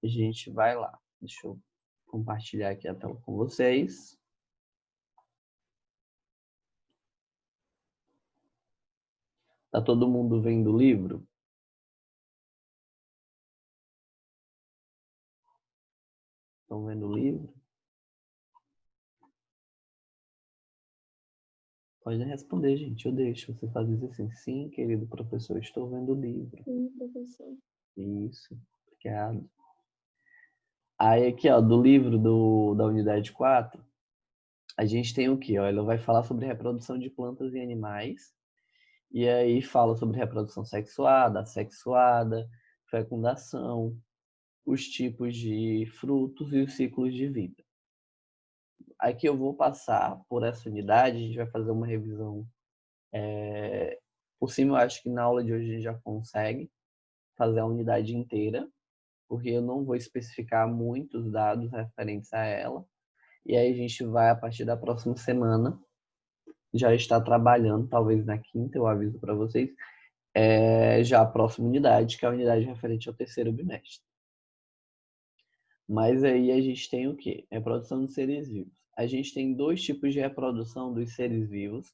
a gente vai lá. Deixa eu compartilhar aqui a tela com vocês. Tá todo mundo vendo o livro? Estão vendo o livro? Pode responder, gente. Eu deixo. Você faz dizer assim, sim, querido professor, estou vendo o livro. Sim, professor. Isso, obrigado. Aí aqui, ó, do livro da unidade 4, a gente tem o quê? Ó, ele vai falar sobre reprodução de plantas e animais. E aí fala sobre reprodução sexuada, assexuada, fecundação, os tipos de frutos e os ciclos de vida. Aqui eu vou passar por essa unidade, a gente vai fazer uma revisão por cima. Eu acho que na aula de hoje a gente já consegue fazer a unidade inteira, porque eu não vou especificar muitos dados referentes a ela. E aí a gente vai, a partir da próxima semana, já estar trabalhando, talvez na quinta, eu aviso para vocês, já a próxima unidade, que é a unidade referente ao terceiro bimestre. Mas aí a gente tem o quê? Reprodução de seres vivos. A gente tem dois tipos de reprodução dos seres vivos,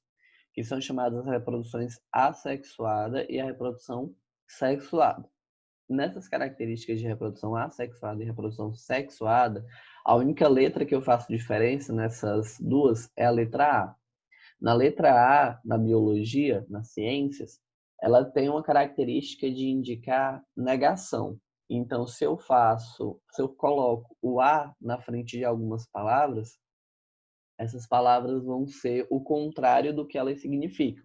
que são chamadas reproduções assexuada e a reprodução sexuada. Nessas características de reprodução assexuada e reprodução sexuada, a única letra que eu faço diferença nessas duas é a letra A. Na letra A, na biologia, nas ciências, ela tem uma característica de indicar negação. Então, se eu coloco o A na frente de algumas palavras, essas palavras vão ser o contrário do que elas significam.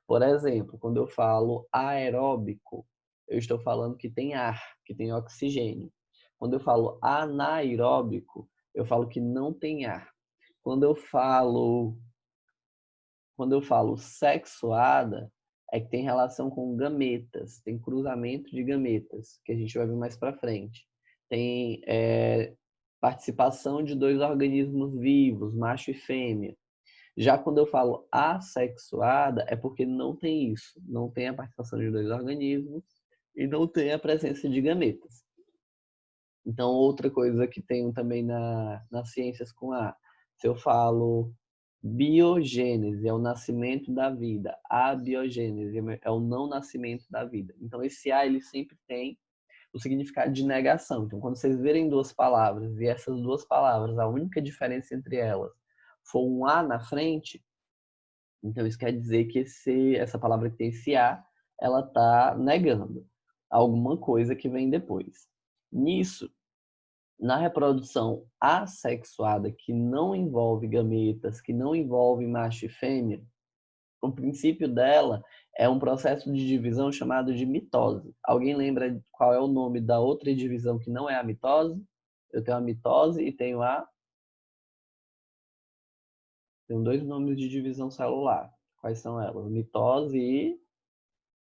Por exemplo, quando eu falo aeróbico, eu estou falando que tem ar, que tem oxigênio. Quando eu falo anaeróbico, eu falo que não tem ar. Quando eu falo sexuada, é que tem relação com gametas, tem cruzamento de gametas, que a gente vai ver mais para frente. Tem participação de dois organismos vivos, macho e fêmea. Já quando eu falo assexuada, é porque não tem isso, não tem a participação de dois organismos e não tem a presença de gametas. Então, outra coisa que tem também nas ciências com A, se eu falo biogênese, é o nascimento da vida, a biogênese é o não nascimento da vida. Então, esse A, ele sempre tem o significado de negação. Então, quando vocês verem duas palavras e essas duas palavras, a única diferença entre elas for um A na frente, então isso quer dizer que essa palavra que tem esse A, ela está negando alguma coisa que vem depois. Nisso, na reprodução assexuada, que não envolve gametas, que não envolve macho e fêmea, o princípio dela é um processo de divisão chamado de mitose. Alguém lembra qual é o nome da outra divisão que não é a mitose? Eu tenho a mitose e tenho Tenho dois nomes de divisão celular. Quais são elas? Mitose e...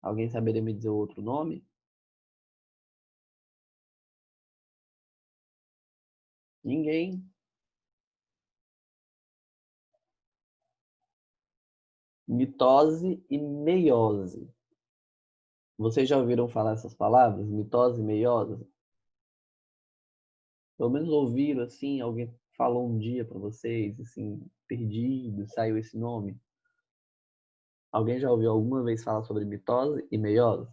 Alguém saberia me dizer o outro nome? Ninguém. Mitose e meiose. Vocês já ouviram falar essas palavras? Mitose e meiose? Pelo menos ouviram, assim, alguém falou um dia para vocês, assim, perdido, saiu esse nome? Alguém já ouviu alguma vez falar sobre mitose e meiose?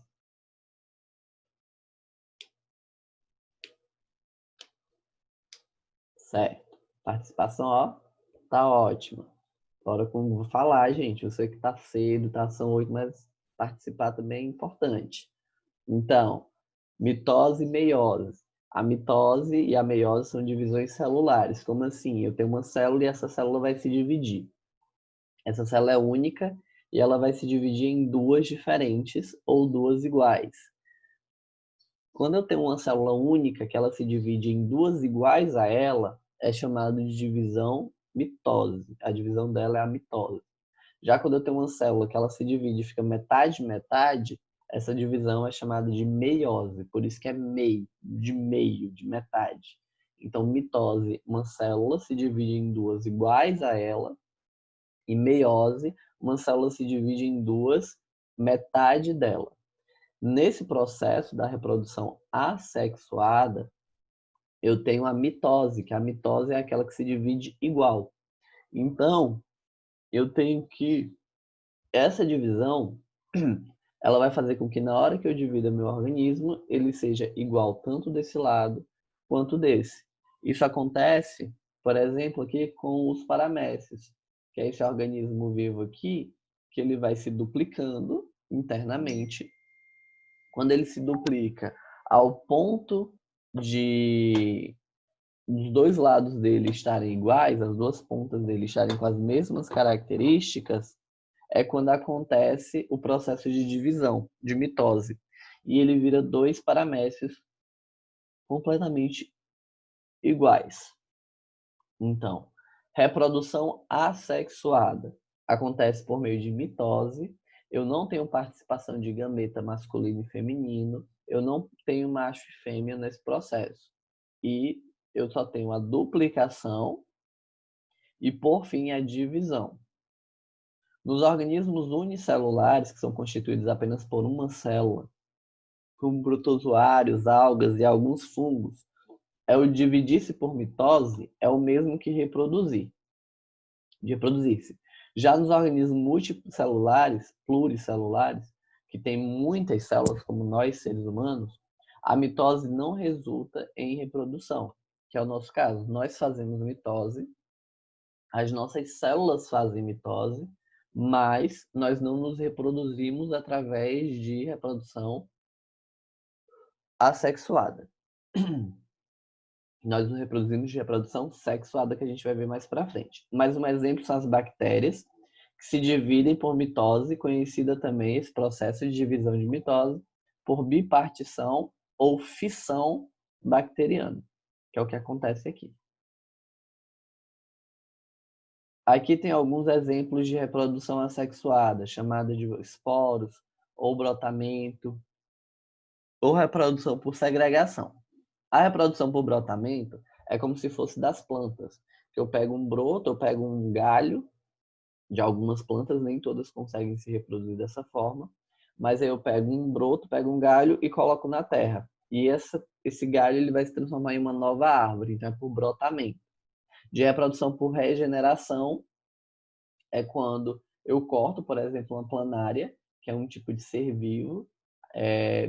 Certo. Participação, ó, tá ótima. Bora com falar, gente. Eu sei que tá cedo, tá, são 8, mas participar também é importante. Então, mitose e meiose. A mitose e a meiose são divisões celulares. Como assim? Eu tenho uma célula e essa célula vai se dividir. Essa célula é única e ela vai se dividir em duas diferentes ou duas iguais. Quando eu tenho uma célula única que ela se divide em duas iguais a ela, é chamado de divisão mitose. A divisão dela é a mitose. Já quando eu tenho uma célula que ela se divide e fica metade metade, essa divisão é chamada de meiose. Por isso que é meio, de metade. Então, mitose, uma célula se divide em duas iguais a ela, e meiose, uma célula se divide em duas, metade dela. Nesse processo da reprodução assexuada, eu tenho a mitose, que a mitose é aquela que se divide igual. Então, eu tenho que essa divisão ela vai fazer com que na hora que eu divida meu organismo, ele seja igual tanto desse lado quanto desse. Isso acontece, por exemplo, aqui com os paramécios, que é esse organismo vivo aqui, que ele vai se duplicando internamente. Quando ele se duplica ao ponto de os dois lados dele estarem iguais, as duas pontas dele estarem com as mesmas características, é quando acontece o processo de divisão, de mitose. E ele vira dois paramécios completamente iguais. Então, reprodução assexuada acontece por meio de mitose. Eu não tenho participação de gameta masculino e feminino. Eu não tenho macho e fêmea nesse processo. E eu só tenho a duplicação e, por fim, a divisão. Nos organismos unicelulares, que são constituídos apenas por uma célula, como protozoários, algas e alguns fungos, o dividir-se por mitose é o mesmo que reproduzir, de reproduzir-se. Já nos organismos multicelulares, pluricelulares, que têm muitas células como nós, seres humanos, a mitose não resulta em reprodução, que é o nosso caso. Nós fazemos mitose, as nossas células fazem mitose, mas nós não nos reproduzimos através de reprodução assexuada. Nós nos reproduzimos de reprodução sexuada, que a gente vai ver mais para frente. Mais um exemplo são as bactérias, que se dividem por mitose, conhecida também esse processo de divisão de mitose por bipartição ou fissão bacteriana, que é o que acontece aqui. Aqui tem alguns exemplos de reprodução assexuada, chamada de esporos, ou brotamento, ou reprodução por segregação. A reprodução por brotamento é como se fosse das plantas. Eu pego um broto, eu pego um galho de algumas plantas, nem todas conseguem se reproduzir dessa forma, mas aí eu pego um broto, pego um galho e coloco na terra. E esse galho ele vai se transformar em uma nova árvore, então é por brotamento. De reprodução por regeneração é quando eu corto, por exemplo, uma planária, que é um tipo de ser vivo,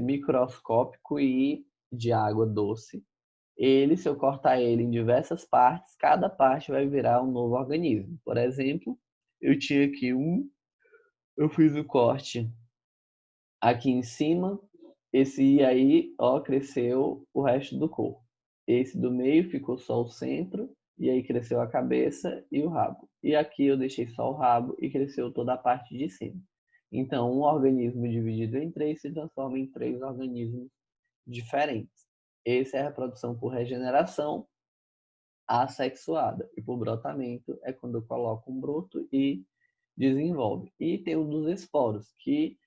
microscópico e de água doce. Ele, se eu cortar ele em diversas partes, cada parte vai virar um novo organismo. Por exemplo, eu tinha aqui eu fiz o corte aqui em cima, esse aí, ó, cresceu o resto do corpo. Esse do meio ficou só o centro, e aí cresceu a cabeça e o rabo. E aqui eu deixei só o rabo e cresceu toda a parte de cima. Então, um organismo dividido em três se transforma em três organismos diferentes. Essa é a reprodução por regeneração assexuada. E por brotamento é quando eu coloco um broto e desenvolve. E tem o dos esporos, que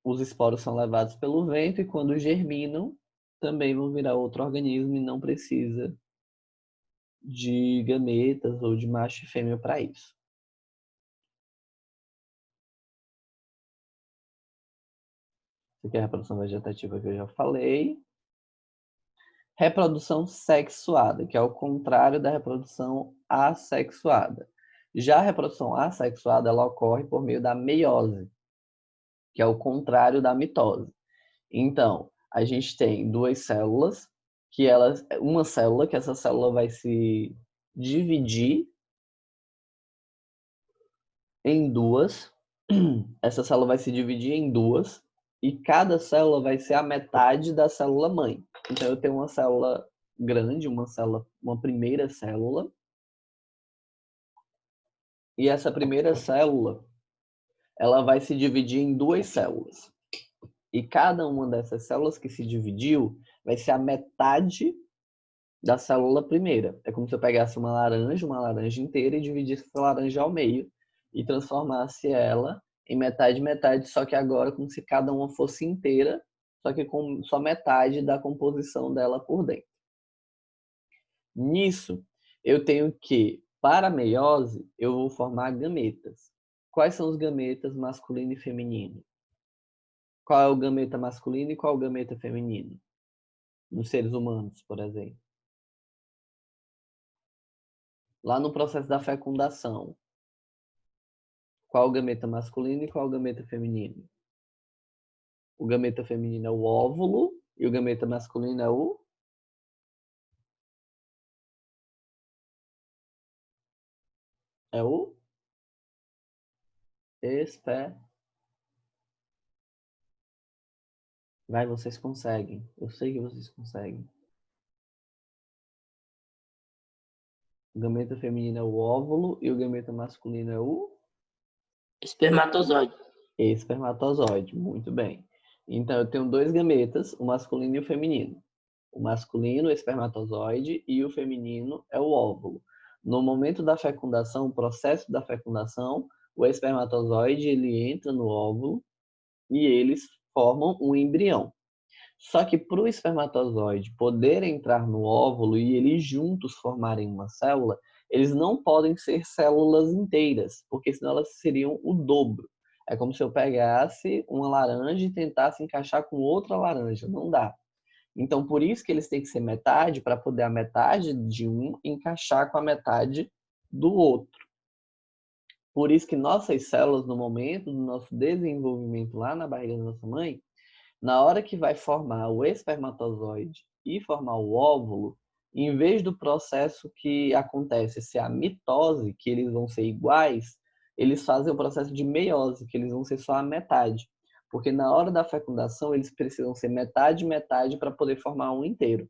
os esporos são levados pelo vento e quando germinam, também vão virar outro organismo e não precisa de gametas ou de macho e fêmea para isso. Isso aqui é a reprodução vegetativa que eu já falei. Reprodução sexuada, que é o contrário da reprodução assexuada. Já a reprodução assexuada, ela ocorre por meio da meiose, que é o contrário da mitose. Então, a gente tem duas células, uma célula, que essa célula vai se dividir em duas. Essa célula vai se dividir em duas e cada célula vai ser a metade da célula mãe. Então, eu tenho uma célula grande, uma primeira célula, e essa primeira célula, ela vai se dividir em duas células. E cada uma dessas células que se dividiu vai ser a metade da célula primeira. É como se eu pegasse uma laranja inteira e dividisse essa laranja ao meio e transformasse ela em metade, metade, só que agora como se cada uma fosse inteira, só que com só metade da composição dela por dentro. Nisso, eu tenho que, para a meiose, eu vou formar gametas. Quais são os gametas masculino e feminino? Qual é o gameta masculino e qual é o gameta feminino? nos seres humanos, por exemplo. Lá no processo da fecundação, qual o gameta masculino e qual o gameta feminino? O gameta feminino é o óvulo e o gameta masculino é o... É o esper... Vai, vocês conseguem. Eu sei que vocês conseguem. O gameta feminino é o óvulo e o gameta masculino é o Espermatozoide. espermatozoide. Muito bem. Então, eu tenho dois gametas, o masculino e o feminino. O masculino é o espermatozoide e o feminino é o óvulo. No momento da fecundação, o processo da fecundação, o espermatozoide ele entra no óvulo e eles formam um embrião. Só que para o espermatozoide poder entrar no óvulo e eles juntos formarem uma célula, eles não podem ser células inteiras, porque senão elas seriam o dobro. É como se eu pegasse uma laranja e tentasse encaixar com outra laranja. Não dá. Então, por isso que eles têm que ser metade, para poder a metade de um encaixar com a metade do outro. Por isso que nossas células, no momento do nosso desenvolvimento lá na barriga da nossa mãe, na hora que vai formar o espermatozoide e formar o óvulo, em vez do processo que acontece ser a mitose, que eles vão ser iguais, eles fazem o processo de meiose, que eles vão ser só a metade. Porque na hora da fecundação, eles precisam ser metade, metade para poder formar um inteiro.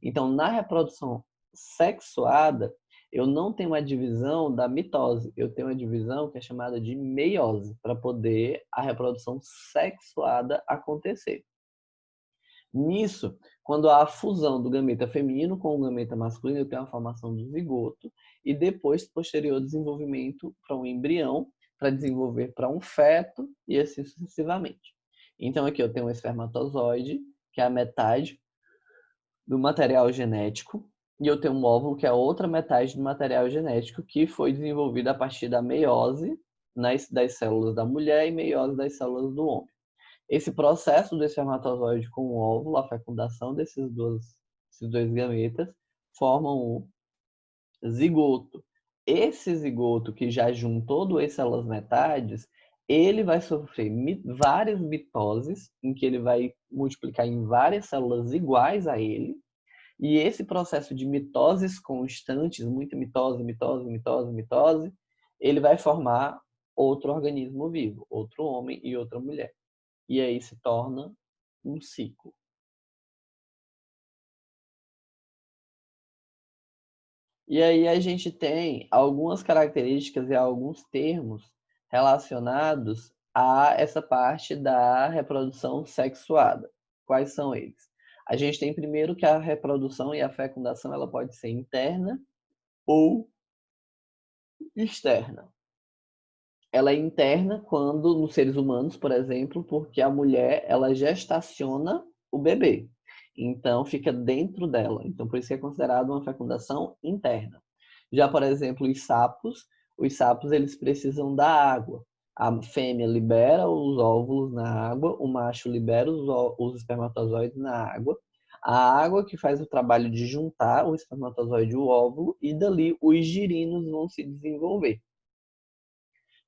Então, na reprodução sexuada, eu não tenho uma divisão da mitose, eu tenho uma divisão que é chamada de meiose, para poder a reprodução sexuada acontecer. Nisso, quando há a fusão do gameta feminino com o gameta masculino, eu tenho a formação do zigoto e depois, posterior desenvolvimento para um embrião, para desenvolver para um feto e assim sucessivamente. Então, aqui eu tenho um espermatozoide, que é a metade do material genético, e eu tenho um óvulo, que é a outra metade do material genético, que foi desenvolvido a partir da meiose das células da mulher e meiose das células do homem. Esse processo do espermatozoide com o óvulo, a fecundação desses dois gametas, formam o zigoto. Esse zigoto que já juntou duas células metades, ele vai sofrer várias mitoses, em que ele vai multiplicar em várias células iguais a ele, e esse processo de mitoses constantes, muita mitose, mitose, mitose, mitose, ele vai formar outro organismo vivo, outro homem e outra mulher. E aí se torna um ciclo. E aí a gente tem algumas características e alguns termos relacionados a essa parte da reprodução sexuada. Quais são eles? A gente tem primeiro que a reprodução e a fecundação ela pode ser interna ou externa. Ela é interna quando nos seres humanos, por exemplo, porque a mulher ela gestaciona o bebê. Então fica dentro dela. Então por isso que é considerado uma fecundação interna. Já, por exemplo, os sapos eles precisam da água. A fêmea libera os óvulos na água, o macho libera os espermatozoides na água. A água que faz o trabalho de juntar o espermatozoide e o óvulo, e dali os girinos vão se desenvolver.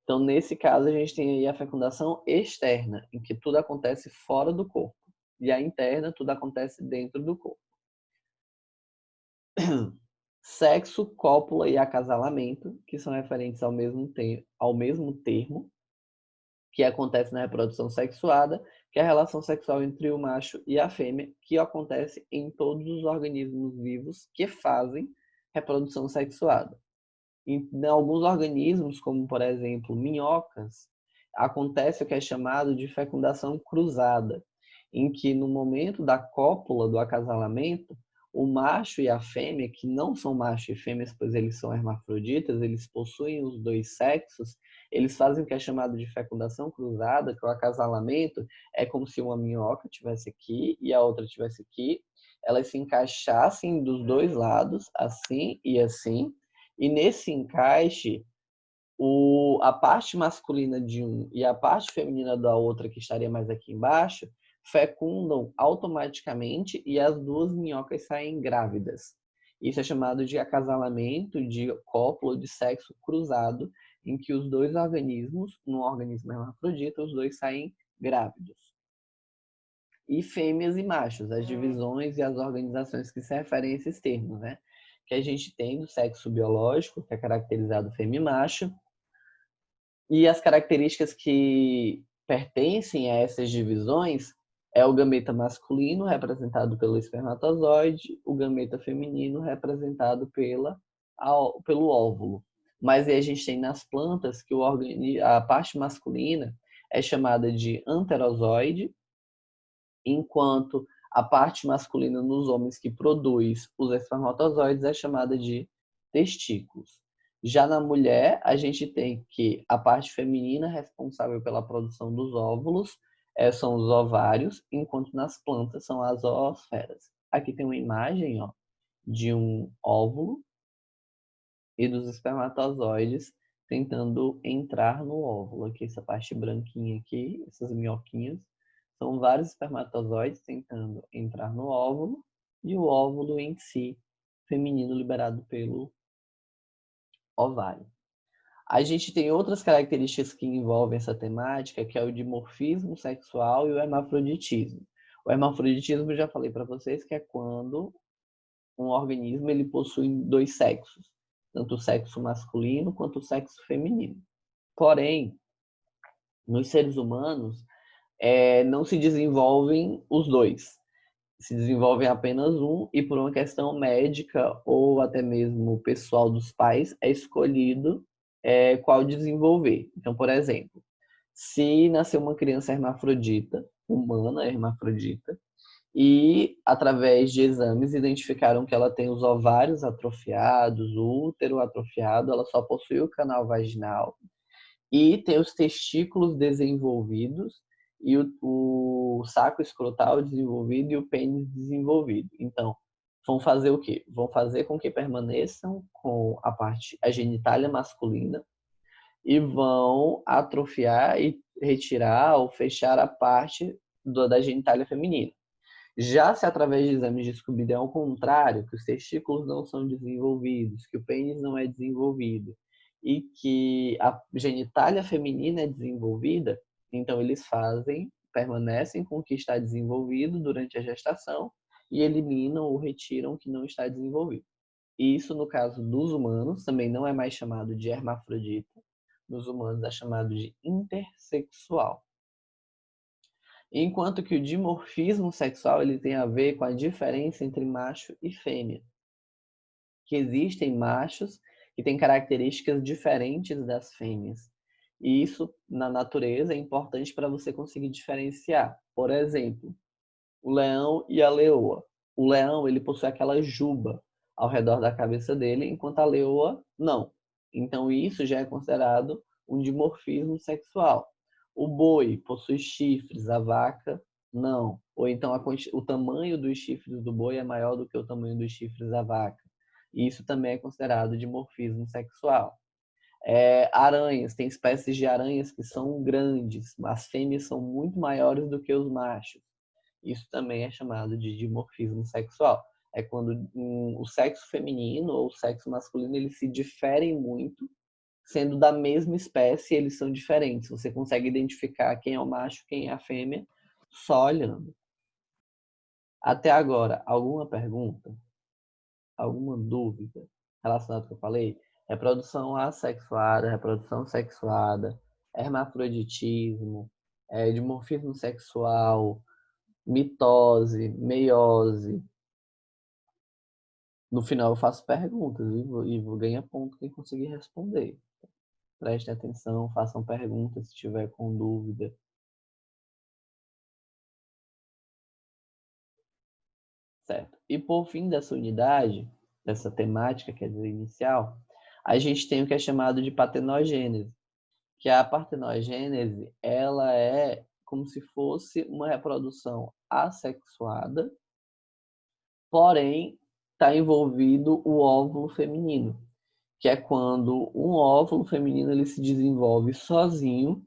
Então, nesse caso, a gente tem aí a fecundação externa, em que tudo acontece fora do corpo. E a interna, tudo acontece dentro do corpo. Sexo, cópula e acasalamento, que são referentes ao mesmo termo, que acontece na reprodução sexuada, que é a relação sexual entre o macho e a fêmea, que acontece em todos os organismos vivos que fazem reprodução sexuada. Em alguns organismos, como por exemplo minhocas, acontece o que é chamado de fecundação cruzada, em que no momento da cópula, do acasalamento, o macho e a fêmea, que não são macho e fêmeas, pois eles são hermafroditas, eles possuem os dois sexos, eles fazem o que é chamado de fecundação cruzada, que é o acasalamento, é como se uma minhoca tivesse aqui e a outra tivesse aqui, elas se encaixassem dos dois lados, assim e assim, e nesse encaixe, a parte masculina de um e a parte feminina da outra, que estaria mais aqui embaixo, fecundam automaticamente e as duas minhocas saem grávidas. Isso é chamado de acasalamento de cópula de sexo cruzado, em que os dois organismos, num organismo hermafrodita, os dois saem grávidos. E fêmeas e machos, as divisões e as organizações que se referem a esses termos, né? Que a gente tem do sexo biológico, que é caracterizado fêmea e macho, e as características que pertencem a essas divisões é o gameta masculino, representado pelo espermatozoide, o gameta feminino, representado pelo óvulo. Mas aí a gente tem nas plantas que a parte masculina é chamada de anterozoide, enquanto a parte masculina nos homens que produz os espermatozoides é chamada de testículos. Já na mulher, a gente tem que a parte feminina responsável pela produção dos óvulos são os ovários, enquanto nas plantas são as oosferas. Aqui tem uma imagem, ó, de um óvulo e dos espermatozoides tentando entrar no óvulo. Aqui, essa parte branquinha aqui, essas minhoquinhas, são vários espermatozoides tentando entrar no óvulo e o óvulo em si, feminino, liberado pelo ovário. A gente tem outras características que envolvem essa temática, que é o dimorfismo sexual e o hermafroditismo. O hermafroditismo, eu já falei para vocês, que é quando um organismo ele possui dois sexos, tanto o sexo masculino quanto o sexo feminino. Porém, nos seres humanos, não se desenvolvem os dois. Se desenvolvem apenas um e por uma questão médica ou até mesmo pessoal dos pais é escolhido qual desenvolver. Então, por exemplo, se nascer uma criança hermafrodita, humana hermafrodita, e através de exames identificaram que ela tem os ovários atrofiados, o útero atrofiado, ela só possui o canal vaginal e tem os testículos desenvolvidos e o saco escrotal desenvolvido e o pênis desenvolvido. Então, vão fazer o quê? Vão fazer com que permaneçam com a genitália masculina e vão atrofiar e retirar ou fechar a parte da genitália feminina. Já se através de exames descobrirem ao contrário, que os testículos não são desenvolvidos, que o pênis não é desenvolvido e que a genitália feminina é desenvolvida, então eles permanecem com o que está desenvolvido durante a gestação e eliminam ou retiram o que não está desenvolvido. E isso, no caso dos humanos, também não é mais chamado de hermafrodita, nos humanos é chamado de intersexual. Enquanto que o dimorfismo sexual ele tem a ver com a diferença entre macho e fêmea. Que existem machos que têm características diferentes das fêmeas. E isso, na natureza, é importante para você conseguir diferenciar. Por exemplo, o leão e a leoa. O leão ele possui aquela juba ao redor da cabeça dele, enquanto a leoa não. Então isso já é considerado um dimorfismo sexual. O boi possui chifres, a vaca não. Ou então o tamanho dos chifres do boi é maior do que o tamanho dos chifres da vaca. Isso também é considerado dimorfismo sexual. Aranhas, tem espécies de aranhas que são grandes, as fêmeas são muito maiores do que os machos. Isso também é chamado de dimorfismo sexual. É quando o sexo feminino ou o sexo masculino eles se diferem muito, sendo da mesma espécie, eles são diferentes. Você consegue identificar quem é o macho, quem é a fêmea, só olhando. Até agora, alguma pergunta? Alguma dúvida relacionada ao que eu falei? Reprodução assexuada, reprodução sexuada, hermafroditismo, dimorfismo sexual, mitose, meiose. No final eu faço perguntas e vou ganhar ponto quem conseguir responder. Prestem atenção, façam perguntas se tiver com dúvida. Certo. E por fim dessa unidade, dessa temática, quer dizer, inicial, a gente tem o que é chamado de partenogênese, que a partenogênese, ela é como se fosse uma reprodução assexuada, porém está envolvido o óvulo feminino, que é quando um óvulo feminino ele se desenvolve sozinho,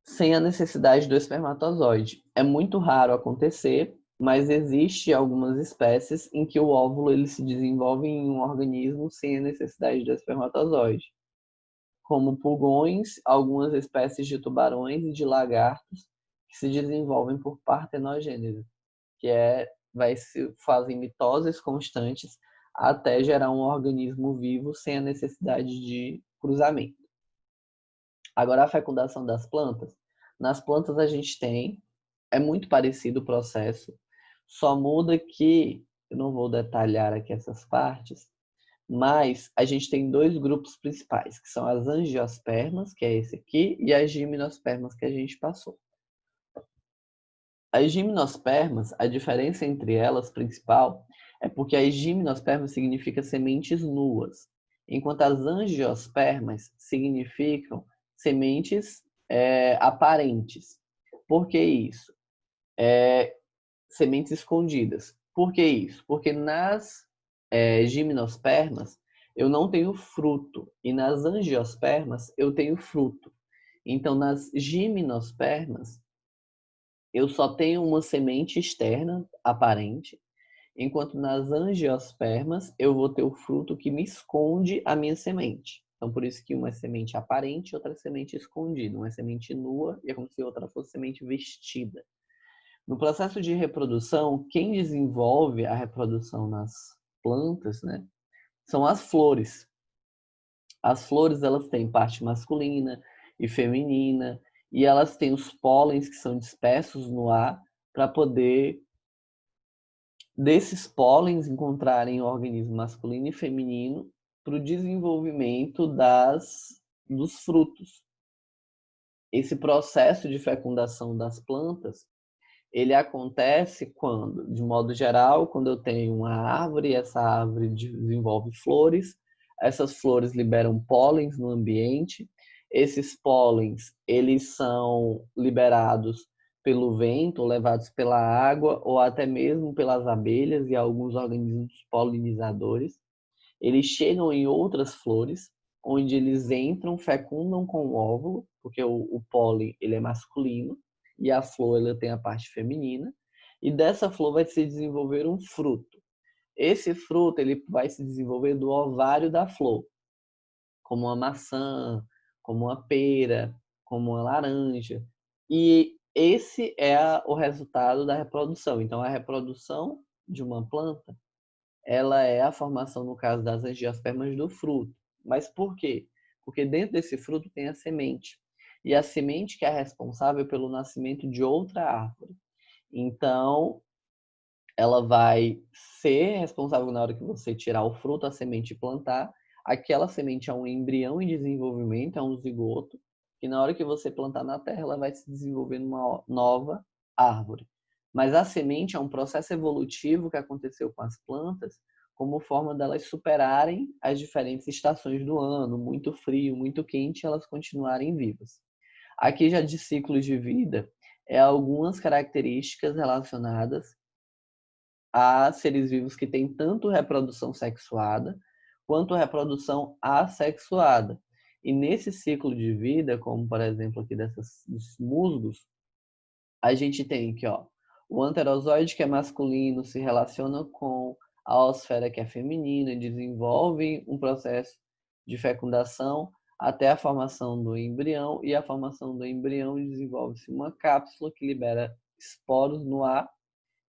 sem a necessidade do espermatozoide. É muito raro acontecer, mas existe algumas espécies em que o óvulo ele se desenvolve em um organismo sem a necessidade do espermatozoide, como pulgões, algumas espécies de tubarões e de lagartos que se desenvolvem por partenogênese, que fazem mitoses constantes até gerar um organismo vivo sem a necessidade de cruzamento. Agora, a fecundação das plantas. Nas plantas a gente é muito parecido o processo, só muda que, eu não vou detalhar aqui essas partes, mas a gente tem dois grupos principais, que são as angiospermas, que é esse aqui, e as gimnospermas, que a gente passou. As gimnospermas, a diferença entre elas principal é porque as gimnospermas significa sementes nuas, enquanto as angiospermas significam sementes aparentes. Por que isso? Sementes escondidas. Por que isso? Porque nas gimnospermas eu não tenho fruto e nas angiospermas eu tenho fruto. Então, nas gimnospermas eu só tenho uma semente externa aparente, enquanto nas angiospermas eu vou ter o fruto que me esconde a minha semente. Então, por isso que uma é semente aparente e outra é semente escondida. Uma é semente nua e é como se outra fosse semente vestida. No processo de reprodução, quem desenvolve a reprodução nas plantas, né, são as flores. As flores, elas têm parte masculina e feminina, e elas têm os pólens que são dispersos no ar para poder desses pólens encontrarem o organismo masculino e feminino para o desenvolvimento dos frutos. Esse processo de fecundação das plantas, ele acontece quando, de modo geral, quando eu tenho uma árvore, essa árvore desenvolve flores, essas flores liberam pólens no ambiente, esses pólens, eles são liberados pelo vento, levados pela água ou até mesmo pelas abelhas e alguns organismos polinizadores. Eles chegam em outras flores, onde eles entram, fecundam com o óvulo, porque o pólen ele é masculino, e a flor ela tem a parte feminina, e dessa flor vai se desenvolver um fruto. Esse fruto ele vai se desenvolver do ovário da flor, como uma maçã, como uma pera, como uma laranja. E esse é o resultado da reprodução. Então, a reprodução de uma planta ela é a formação, no caso das angiospermas, do fruto. Mas por quê? Porque dentro desse fruto tem a semente. E a semente que é responsável pelo nascimento de outra árvore. Então, ela vai ser responsável na hora que você tirar o fruto, a semente e plantar. Aquela semente é um embrião em desenvolvimento, é um zigoto, e na hora que você plantar na terra, ela vai se desenvolver numa nova árvore. Mas a semente é um processo evolutivo que aconteceu com as plantas, como forma delas superarem as diferentes estações do ano, muito frio, muito quente, e elas continuarem vivas. Aqui já de ciclos de vida, é algumas características relacionadas a seres vivos que têm tanto reprodução sexuada quanto reprodução assexuada. E nesse ciclo de vida, como por exemplo aqui dos musgos, a gente tem aqui, ó, o anterozoide, que é masculino, se relaciona com a oosfera, que é feminina, e desenvolve um processo de fecundação até a formação do embrião, e a formação do embrião desenvolve-se uma cápsula que libera esporos no ar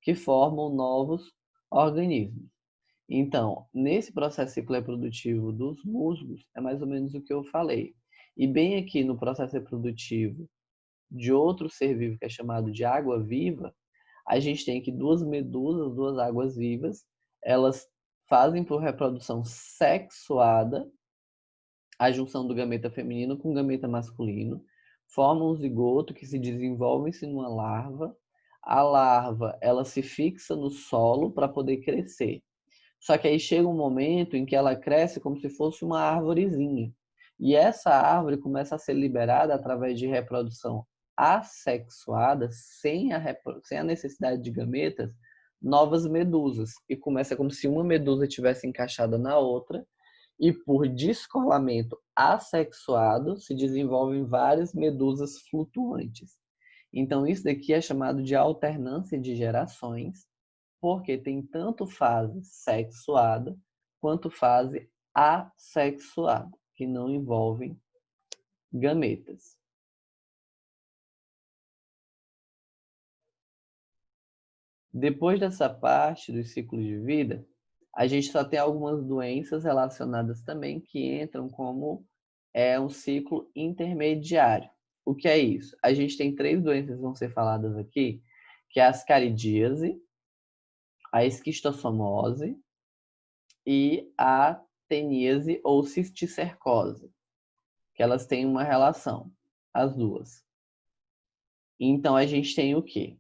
que formam novos organismos. Então, nesse processo ciclo reprodutivo dos musgos, é mais ou menos o que eu falei. E bem aqui no processo reprodutivo de outro ser vivo que é chamado de água-viva, a gente tem aqui duas medusas, duas águas-vivas, elas fazem por reprodução sexuada a junção do gameta feminino com o gameta masculino, formam um zigoto que se desenvolve-se numa larva. A larva, ela se fixa no solo para poder crescer. Só que aí chega um momento em que ela cresce como se fosse uma árvorezinha. E essa árvore começa a ser liberada através de reprodução assexuada, sem a necessidade de gametas, novas medusas. E começa como se uma medusa tivesse encaixada na outra, E por descolamento assexuado se desenvolvem várias medusas flutuantes. Então isso daqui é chamado de alternância de gerações, porque tem tanto fase sexuada quanto fase assexuada, que não envolvem gametas. Depois dessa parte dos ciclos de vida, a gente só tem algumas doenças relacionadas também que entram como um ciclo intermediário. O que é isso? A gente tem 3 doenças que vão ser faladas aqui, que é a ascaridíase, a esquistossomose e a teníase ou cisticercose, que elas têm uma relação, as duas. Então, a gente tem o quê?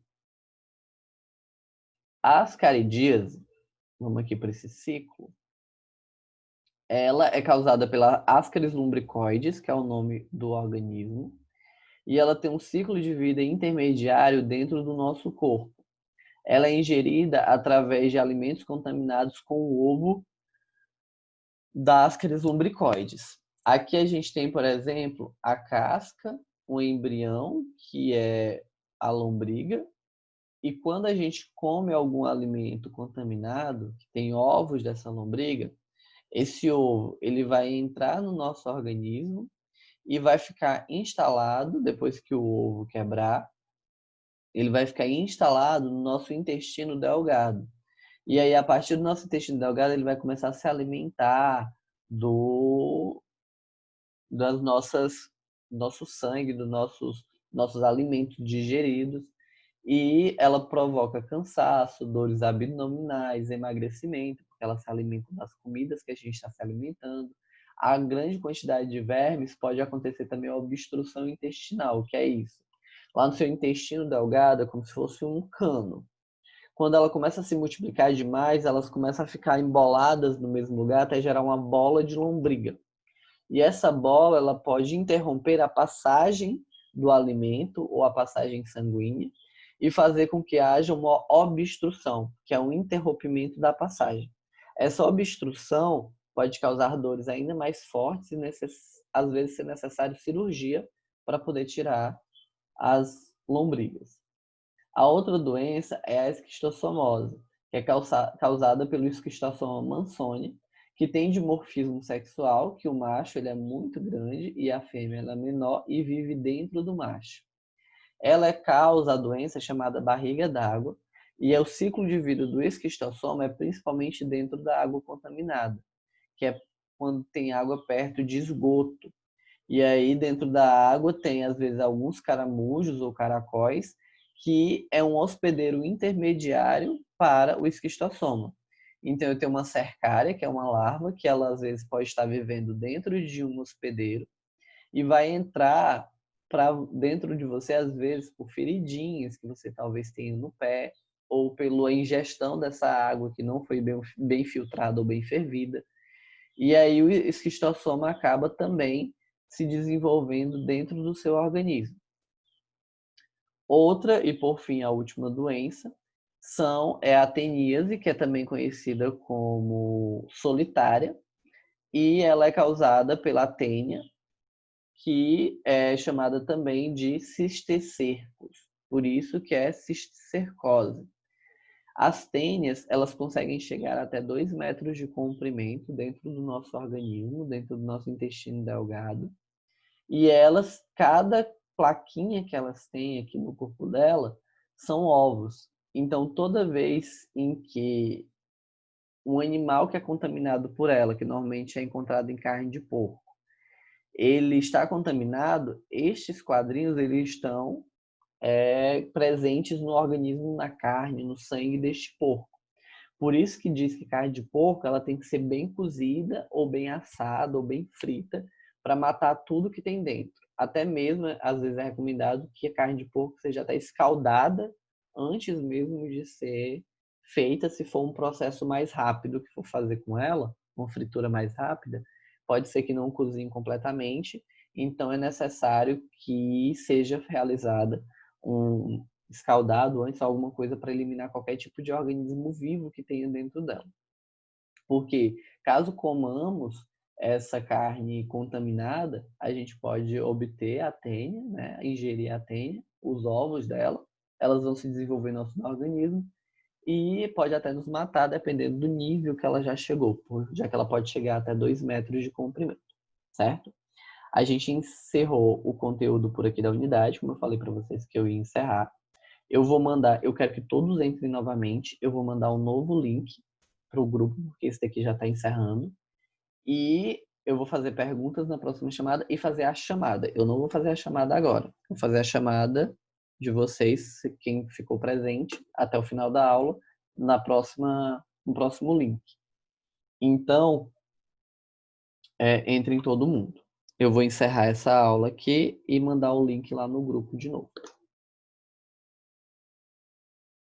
A ascaridíase, vamos aqui para esse ciclo, ela é causada pela Ascaris lumbricoides, que é o nome do organismo, e ela tem um ciclo de vida intermediário dentro do nosso corpo. Ela é ingerida através de alimentos contaminados com o ovo da Ascaris lumbricoides. Aqui a gente tem, por exemplo, a casca, o embrião, que é a lombriga, e quando a gente come algum alimento contaminado, que tem ovos dessa lombriga, esse ovo ele vai entrar no nosso organismo e vai ficar instalado, depois que o ovo quebrar, ele vai ficar instalado no nosso intestino delgado. E aí, a partir do nosso intestino delgado, ele vai começar a se alimentar das nosso sangue, dos nossos alimentos digeridos. E ela provoca cansaço, dores abdominais, emagrecimento, porque ela se alimenta das comidas que a gente está se alimentando. A grande quantidade de vermes pode acontecer também a obstrução intestinal, que é isso. Lá no seu intestino delgado é como se fosse um cano. Quando ela começa a se multiplicar demais, elas começam a ficar emboladas no mesmo lugar até gerar uma bola de lombriga. E essa bola ela pode interromper a passagem do alimento ou a passagem sanguínea e fazer com que haja uma obstrução, que é um interrompimento da passagem. Essa obstrução pode causar dores ainda mais fortes e às vezes ser necessário cirurgia para poder tirar as lombrigas. A outra doença é a esquistossomose, que é causada pelo esquistossoma mansoni, que tem dimorfismo sexual, que o macho ele é muito grande e a fêmea ela é menor e vive dentro do macho. Ela causa a doença chamada barriga d'água, e o ciclo de vida do esquistossoma é principalmente dentro da água contaminada, que é quando tem água perto de esgoto. E aí, dentro da água, tem, às vezes, alguns caramujos ou caracóis, que é um hospedeiro intermediário para o esquistossoma. Então, eu tenho uma cercária, que é uma larva, que ela, às vezes, pode estar vivendo dentro de um hospedeiro e vai entrar para dentro de você, às vezes, por feridinhas que você talvez tenha no pé, ou pela ingestão dessa água que não foi bem filtrada ou bem fervida. E aí o esquistossoma acaba também se desenvolvendo dentro do seu organismo. Outra, e por fim a última doença, é a teníase, que é também conhecida como solitária, e ela é causada pela tênia, que é chamada também de cisticercos, por isso que é cisticercose. As tênias, elas conseguem chegar até 2 metros de comprimento dentro do nosso organismo, dentro do nosso intestino delgado. E elas, cada plaquinha que elas têm aqui no corpo dela, são ovos. Então, toda vez em que um animal que é contaminado por ela, que normalmente é encontrado em carne de porco, ele está contaminado, estes quadrinhos eles estão presentes no organismo, na carne, no sangue deste porco. Por isso que diz que carne de porco ela tem que ser bem cozida, ou bem assada, ou bem frita, para matar tudo que tem dentro. Até mesmo, às vezes, é recomendado que a carne de porco seja até escaldada antes mesmo de ser feita, se for um processo mais rápido que for fazer com ela, uma fritura mais rápida, pode ser que não cozinhe completamente, então é necessário que seja realizada um escaldado antes, alguma coisa para eliminar qualquer tipo de organismo vivo que tenha dentro dela. Porque caso comamos essa carne contaminada, a gente pode obter a tênia, né? Ingerir a tênia, os ovos dela, elas vão se desenvolver no nosso organismo e pode até nos matar, dependendo do nível que ela já chegou, já que ela pode chegar até 2 metros de comprimento, certo? A gente encerrou o conteúdo por aqui da unidade, como eu falei para vocês que eu ia encerrar. Eu quero que todos entrem novamente, eu vou mandar um novo link para o grupo, porque esse daqui já está encerrando. E eu vou fazer perguntas na próxima chamada e fazer a chamada. Eu não vou fazer a chamada agora. Vou fazer a chamada de vocês, quem ficou presente até o final da aula, no próximo link. Então, entre em todo mundo. Eu vou encerrar essa aula aqui e mandar o link lá no grupo de novo.